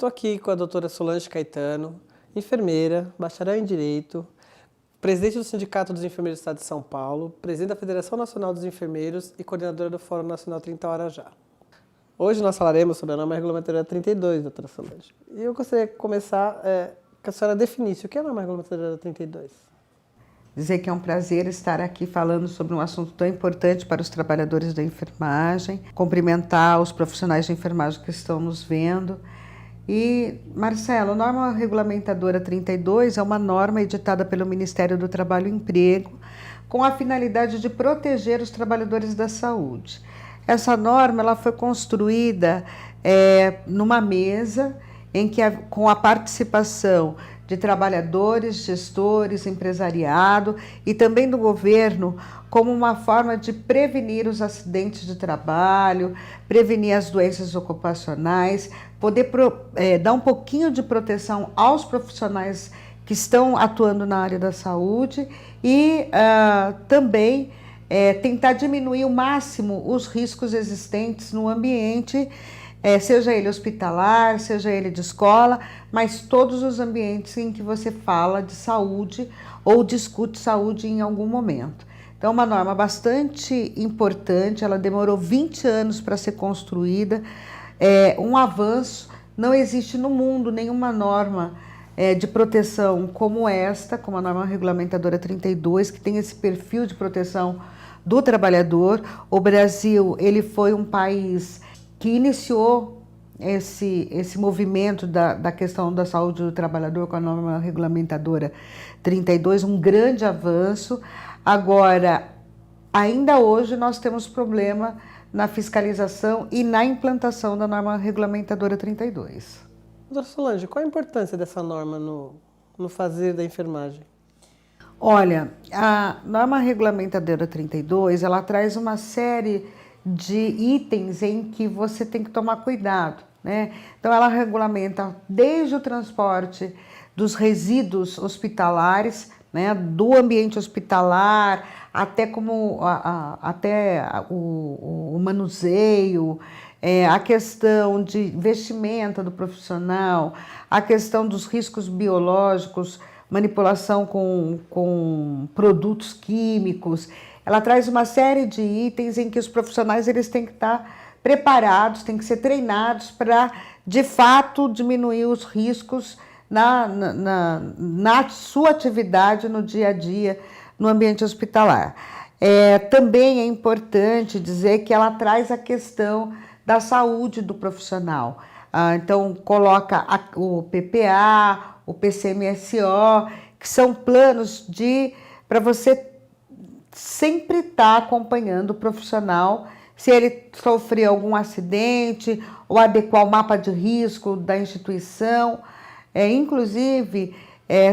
Estou aqui com a doutora Solange Caetano, enfermeira, bacharel em Direito, presidente do Sindicato dos Enfermeiros do Estado de São Paulo, presidente da Federação Nacional dos Enfermeiros e coordenadora do Fórum Nacional 30 Horas Já. Hoje nós falaremos sobre a norma regulamentadora 32, doutora Solange. E eu gostaria de começar que a senhora definisse o que é a norma regulamentadora 32. Dizer que é um prazer estar aqui falando sobre um assunto tão importante para os trabalhadores da enfermagem, cumprimentar os profissionais de enfermagem que estão nos vendo. E, Marcelo, a norma regulamentadora 32 é uma norma editada pelo Ministério do Trabalho e Emprego com a finalidade de proteger os trabalhadores da saúde. Essa norma ela foi construída numa mesa em que, com a participação de trabalhadores, gestores, empresariado e também do governo, como uma forma de prevenir os acidentes de trabalho, prevenir as doenças ocupacionais, poder dar um pouquinho de proteção aos profissionais que estão atuando na área da saúde e também tentar diminuir o máximo os riscos existentes no ambiente, seja ele hospitalar, seja ele de escola, mas todos os ambientes em que você fala de saúde ou discute saúde em algum momento. Então, é uma norma bastante importante, ela demorou 20 anos para ser construída, um avanço. Não existe no mundo nenhuma norma de proteção como esta, como a norma regulamentadora 32, que tem esse perfil de proteção do trabalhador. O Brasil, ele foi um país que iniciou esse movimento da questão da saúde do trabalhador com a norma regulamentadora 32, um grande avanço. Agora, ainda hoje nós temos problema na fiscalização e na implantação da norma regulamentadora 32. Doutora Solange, qual a importância dessa norma no fazer da enfermagem? Olha, a norma regulamentadora 32, ela traz uma série de itens em que você tem que tomar cuidado, né? Então, ela regulamenta desde o transporte dos resíduos hospitalares, né, do ambiente hospitalar, até o manuseio, a questão de vestimenta do profissional, a questão dos riscos biológicos, manipulação com produtos químicos. Ela traz uma série de itens em que os profissionais eles têm que estar preparados, têm que ser treinados para, de fato, diminuir os riscos na sua atividade no dia a dia no ambiente hospitalar. Também é importante dizer que ela traz a questão da saúde do profissional. Então, coloca o PPA, o PCMSO, que são planos para você sempre estar acompanhando o profissional, se ele sofrer algum acidente, ou adequar o mapa de risco da instituição. Inclusive,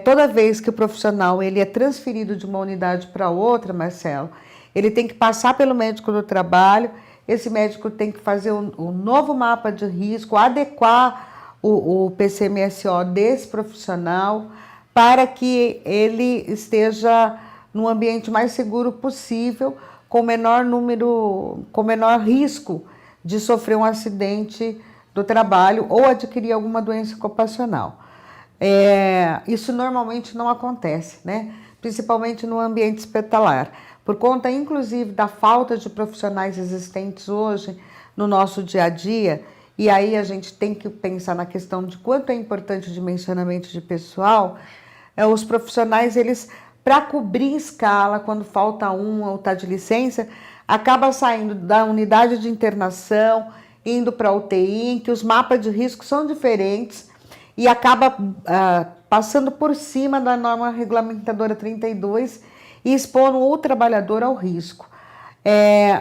toda vez que o profissional ele é transferido de uma unidade para outra, Marcelo, ele tem que passar pelo médico do trabalho, esse médico tem que fazer um novo mapa de risco, adequar o PCMSO desse profissional para que ele esteja no ambiente mais seguro possível, com menor risco de sofrer um acidente do trabalho ou adquirir alguma doença ocupacional. Isso normalmente não acontece, né? Principalmente no ambiente hospitalar, por conta, inclusive, da falta de profissionais existentes hoje no nosso dia a dia, e aí a gente tem que pensar na questão de quanto é importante o dimensionamento de pessoal. Os profissionais, eles, para cobrir escala, quando falta um ou está de licença, acaba saindo da unidade de internação, indo para a UTI, em que os mapas de risco são diferentes, e acaba passando por cima da norma regulamentadora 32 e expondo o trabalhador ao risco.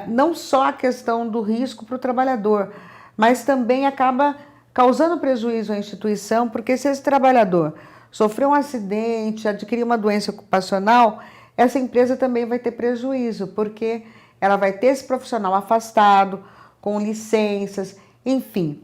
Não só a questão do risco para o trabalhador, mas também acaba causando prejuízo à instituição, porque se esse trabalhador sofrer um acidente, adquirir uma doença ocupacional, essa empresa também vai ter prejuízo, porque ela vai ter esse profissional afastado, com licenças, enfim.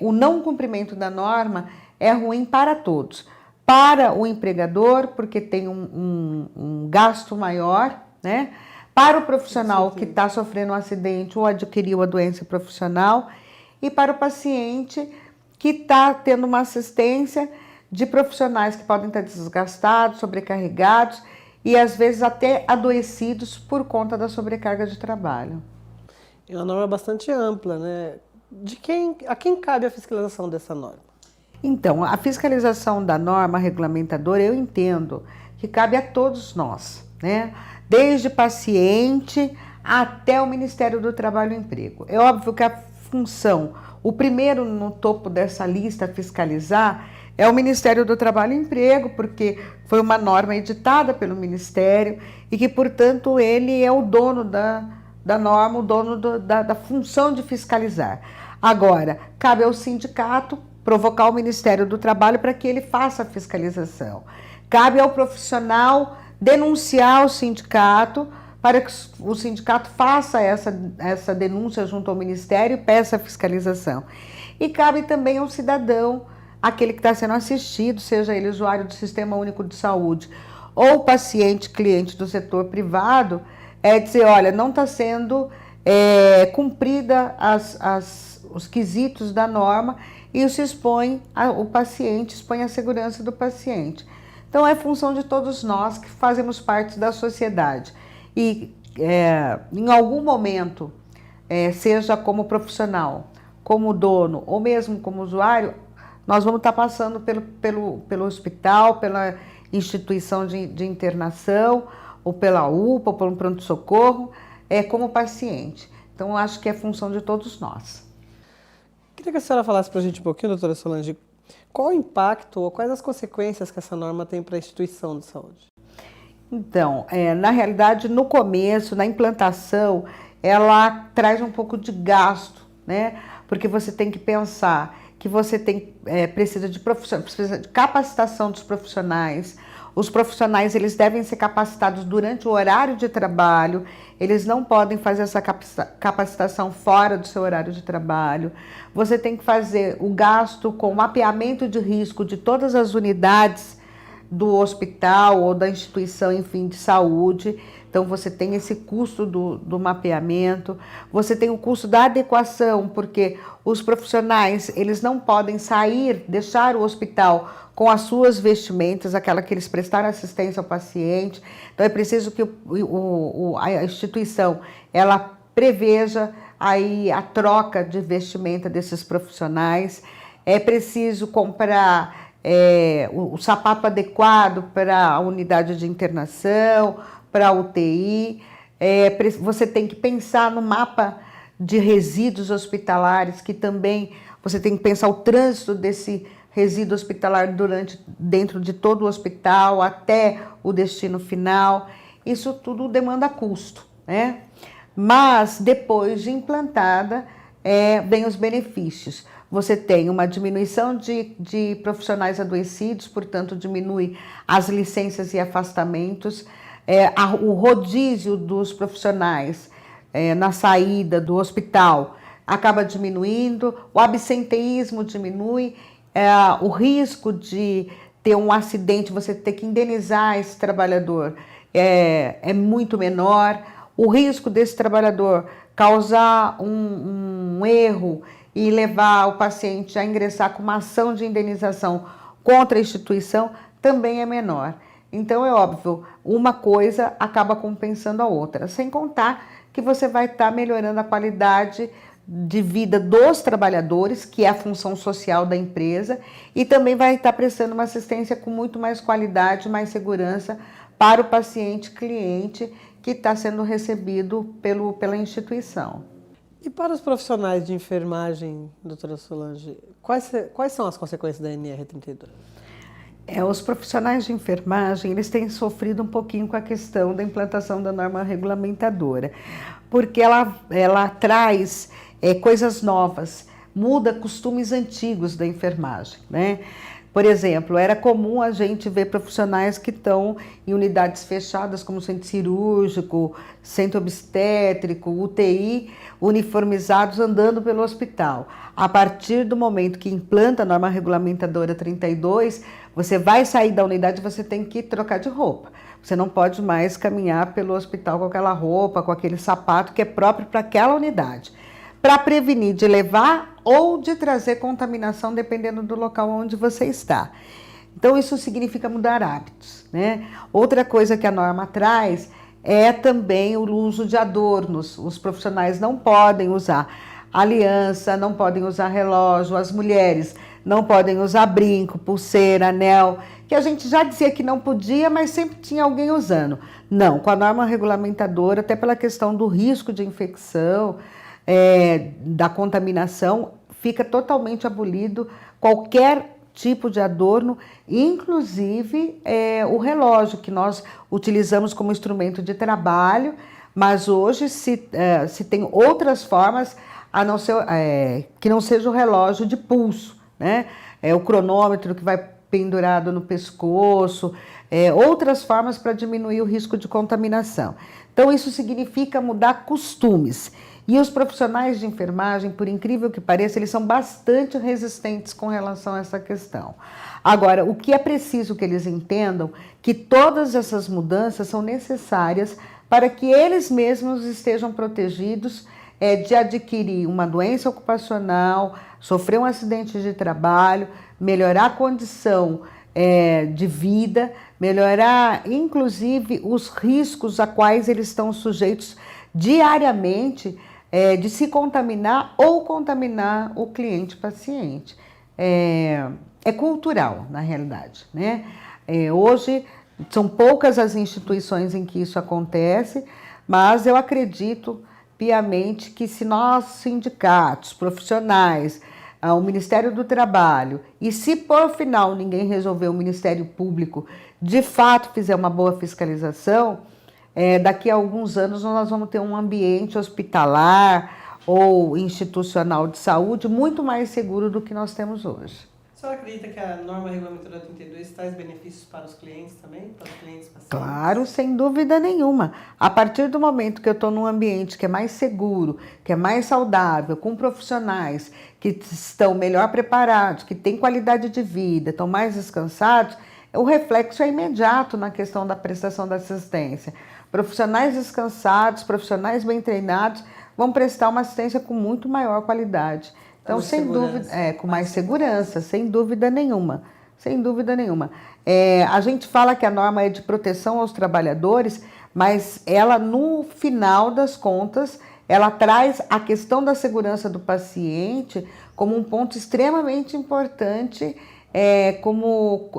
O não cumprimento da norma é ruim para todos. Para o empregador, porque tem um gasto maior, né? Para o profissional que está sofrendo um acidente ou adquiriu a doença profissional, e para o paciente que está tendo uma assistência de profissionais que podem estar desgastados, sobrecarregados e às vezes até adoecidos por conta da sobrecarga de trabalho. É uma norma bastante ampla, né? A quem cabe a fiscalização dessa norma? Então, a fiscalização da norma regulamentadora, eu entendo que cabe a todos nós, né? Desde paciente até o Ministério do Trabalho e Emprego. É óbvio que a função, o primeiro no topo dessa lista a fiscalizar é o Ministério do Trabalho e Emprego, porque foi uma norma editada pelo Ministério e que, portanto, ele é o dono da norma, o dono da função de fiscalizar. Agora, cabe ao sindicato provocar o Ministério do Trabalho para que ele faça a fiscalização. Cabe ao profissional denunciar o sindicato para que o sindicato faça essa denúncia junto ao Ministério e peça a fiscalização. E cabe também ao cidadão, aquele que está sendo assistido, seja ele usuário do Sistema Único de Saúde ou paciente, cliente do setor privado, dizer, olha, não está sendo cumprida os quesitos da norma e isso expõe o paciente, expõe a segurança do paciente. Então, é função de todos nós que fazemos parte da sociedade. E, em algum momento, seja como profissional, como dono ou mesmo como usuário, nós vamos estar passando pelo hospital, pela instituição de internação, ou pela UPA, ou pelo pronto-socorro, como paciente. Então, acho que é função de todos nós. Queria que a senhora falasse para a gente um pouquinho, doutora Solange, qual o impacto ou quais as consequências que essa norma tem para a instituição de saúde? Então, na realidade, no começo, na implantação, ela traz um pouco de gasto, né? Porque você tem que pensar que você precisa de capacitação dos profissionais. Os profissionais, eles devem ser capacitados durante o horário de trabalho, eles não podem fazer essa capacitação fora do seu horário de trabalho. Você tem que fazer o gasto com mapeamento de risco de todas as unidades do hospital ou da instituição, enfim, de saúde. Então, você tem esse custo do mapeamento, você tem o custo da adequação, porque os profissionais, eles não podem sair, deixar o hospital com as suas vestimentas, aquela que eles prestaram assistência ao paciente. Então, é preciso que a instituição, ela preveja aí a troca de vestimenta desses profissionais. É preciso comprar o sapato adequado para a unidade de internação, para a UTI, você tem que pensar no mapa de resíduos hospitalares, que também você tem que pensar o trânsito desse resíduo hospitalar dentro de todo o hospital até o destino final. Isso tudo demanda custo, né? Mas depois de implantada, vem os benefícios. Você tem uma diminuição de profissionais adoecidos, portanto diminui as licenças e afastamentos, o rodízio dos profissionais na saída do hospital acaba diminuindo, o absenteísmo diminui, o risco de ter um acidente, você ter que indenizar esse trabalhador é muito menor, o risco desse trabalhador causar um erro e levar o paciente a ingressar com uma ação de indenização contra a instituição também é menor. Então, é óbvio, uma coisa acaba compensando a outra, sem contar que você vai estar melhorando a qualidade de vida dos trabalhadores, que é a função social da empresa, e também vai estar prestando uma assistência com muito mais qualidade, mais segurança para o paciente cliente que está sendo recebido pela instituição. E para os profissionais de enfermagem, doutora Solange, quais são as consequências da NR32? Os profissionais de enfermagem, eles têm sofrido um pouquinho com a questão da implantação da norma regulamentadora, porque ela traz coisas novas, muda costumes antigos da enfermagem, né? Por exemplo, era comum a gente ver profissionais que estão em unidades fechadas, como centro cirúrgico, centro obstétrico, UTI, uniformizados andando pelo hospital. A partir do momento que implanta a norma regulamentadora 32, você vai sair da unidade, você tem que trocar de roupa. Você não pode mais caminhar pelo hospital com aquela roupa, com aquele sapato que é próprio para aquela unidade. para prevenir de levar ou de trazer contaminação, dependendo do local onde você está. Então, isso significa mudar hábitos, né? Outra coisa que a norma traz é também o uso de adornos. Os profissionais não podem usar aliança, não podem usar relógio, as mulheres não podem usar brinco, pulseira, anel, que a gente já dizia que não podia, mas sempre tinha alguém usando. Não, com a norma regulamentadora, até pela questão do risco de infecção, da contaminação, fica totalmente abolido qualquer tipo de adorno, inclusive o relógio, que nós utilizamos como instrumento de trabalho, mas hoje se tem outras formas a não ser, que não seja o relógio de pulso, né? O cronômetro que vai pendurado no pescoço, outras formas para diminuir o risco de contaminação. Então, isso significa mudar costumes. E os profissionais de enfermagem, por incrível que pareça, eles são bastante resistentes com relação a essa questão. Agora, o que é preciso que eles entendam que todas essas mudanças são necessárias para que eles mesmos estejam protegidos de adquirir uma doença ocupacional, sofrer um acidente de trabalho, melhorar a condição de vida, melhorar, inclusive, os riscos a quais eles estão sujeitos diariamente de se contaminar ou contaminar o cliente-paciente. É cultural, na realidade, né? Hoje, são poucas as instituições em que isso acontece, mas eu acredito piamente que se nós, sindicatos, profissionais, o Ministério do Trabalho, e se por final ninguém resolver, o Ministério Público de fato fizer uma boa fiscalização, daqui a alguns anos nós vamos ter um ambiente hospitalar ou institucional de saúde muito mais seguro do que nós temos hoje. A senhora acredita que a norma regulamentadora 32 traz benefícios para os clientes também? Para os clientes pacientes? Claro, sem dúvida nenhuma. A partir do momento que eu estou num ambiente que é mais seguro, que é mais saudável, com profissionais que estão melhor preparados, que têm qualidade de vida, estão mais descansados, o reflexo é imediato na questão da prestação da assistência. Profissionais descansados, profissionais bem treinados, vão prestar uma assistência com muito maior qualidade. Então, sem dúvida, com mais segurança, sem dúvida nenhuma. Sem dúvida nenhuma. A gente fala que a norma é de proteção aos trabalhadores, mas ela, no final das contas, ela traz a questão da segurança do paciente como um ponto extremamente importante, como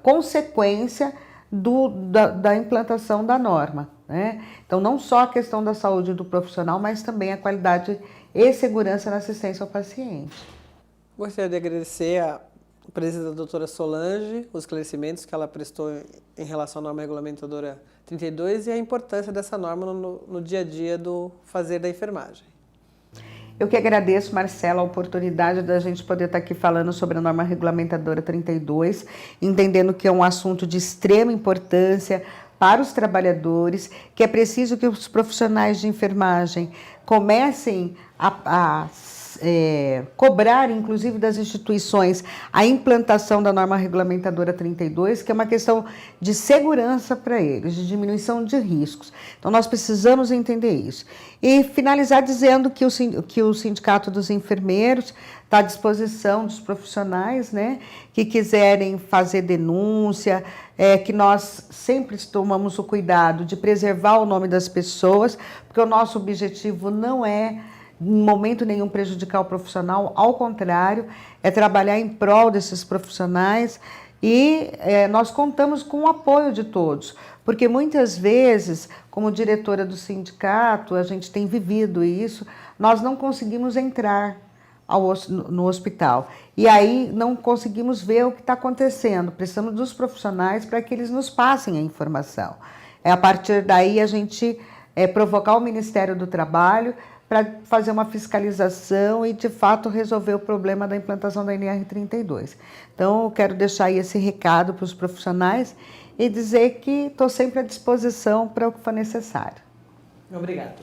consequência da implantação da norma, né? Então, não só a questão da saúde do profissional, mas também a qualidade e segurança na assistência ao paciente. Gostaria de agradecer a presidenta doutora Solange, os esclarecimentos que ela prestou em relação à norma regulamentadora 32 e a importância dessa norma no dia a dia do fazer da enfermagem. Eu que agradeço, Marcela, a oportunidade da gente poder estar aqui falando sobre a norma regulamentadora 32, entendendo que é um assunto de extrema importância para os trabalhadores, que é preciso que os profissionais de enfermagem comecem a cobrar, inclusive das instituições, a implantação da norma regulamentadora 32, que é uma questão de segurança para eles, de diminuição de riscos. Então, nós precisamos entender isso. E finalizar dizendo que o Sindicato dos Enfermeiros está à disposição dos profissionais, né, que quiserem fazer denúncia, que nós sempre tomamos o cuidado de preservar o nome das pessoas, porque o nosso objetivo não é em momento nenhum prejudicar o profissional, ao contrário, é trabalhar em prol desses profissionais e nós contamos com o apoio de todos, porque muitas vezes, como diretora do sindicato, a gente tem vivido isso, nós não conseguimos entrar no hospital e aí não conseguimos ver o que está acontecendo, precisamos dos profissionais para que eles nos passem a informação. A partir daí a gente provocar o Ministério do Trabalho para fazer uma fiscalização e, de fato, resolver o problema da implantação da NR32. Então, eu quero deixar aí esse recado para os profissionais e dizer que estou sempre à disposição para o que for necessário. Obrigado.